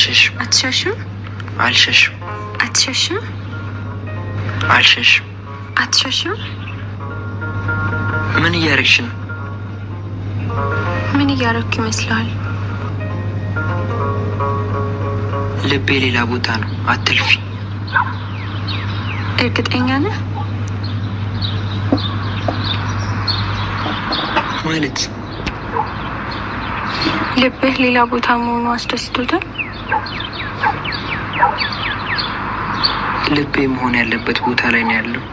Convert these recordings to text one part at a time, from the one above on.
አልሸሽም። አትሸሽም? አልሸሽም። አትሸሽም? አልሸሽም። አትሸሽም? ምን እያረግሽ ነው? ምን እያረግኩ ይመስላል? ልቤ ሌላ ቦታ ነው። አትልፊ። እርግጠኛ ነህ? ማለት ልብህ ሌላ ቦታ መሆኑ አስደስቶታል? ልቤ መሆን ያለበት ቦታ ላይ ነው ያለው።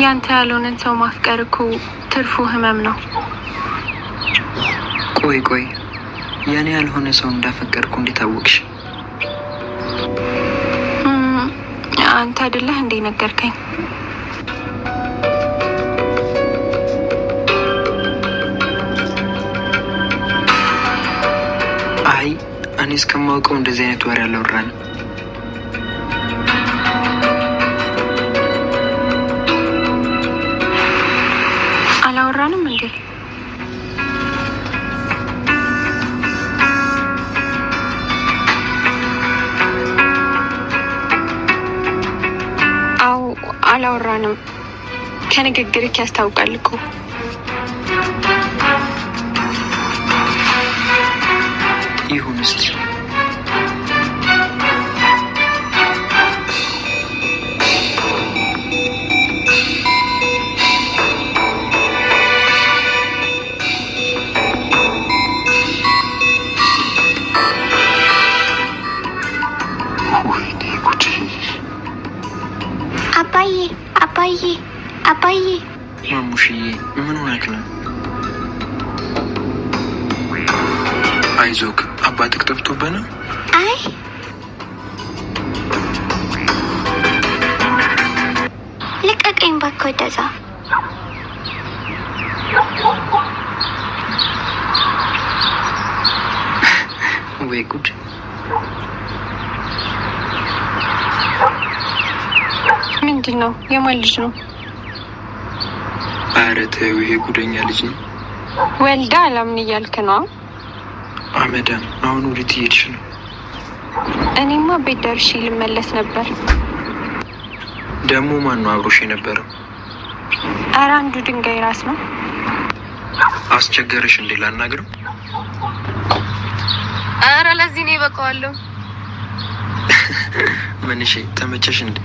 ያንተ ያልሆነን ሰው ማፍቀር እኮ ትርፉ ህመም ነው። ቆይ ያኔ ያልሆነ ሰው እንዳፈቀርኩ እንዴት አወቅሽ? አንተ አይደለህ እንዴ ነገርከኝ? አይ እኔ እስከማውቀው እንደዚህ አይነት ወሬ አላወራንም። አላወራንም እንዴ? አዎ አላወራንም። ከንግግርህ ያስታውቃል እኮ። ይሁን እስቲ አባዬ ማሙሽዬ ምን ሆነክ ነው? አይዞክ አባትክ ጠፍቶብህ ነው? አይ ልቀቀኝ እባክህ ወደዛ። ወይ ጉድ! ምንድን ነው? የማን ልጅ ነው? ኧረ ተይው፣ ይሄ ጉደኛ ልጅ ነው። ወልዳ አላምን እያልክ ነው? አመዳም አሁን ወዴት እየሄድሽ ነው? እኔማ ቤት ደርሼ ልመለስ ነበር። ደግሞ ማን ነው አብሮሽ የነበረው? ኧረ አንዱ ድንጋይ ራስ ነው። አስቸገረሽ እንዴ ላናግረው? ኧረ ለዚህ ነው ይበቃዋለሁ። ምንሽ ተመቸሽ እንዴ?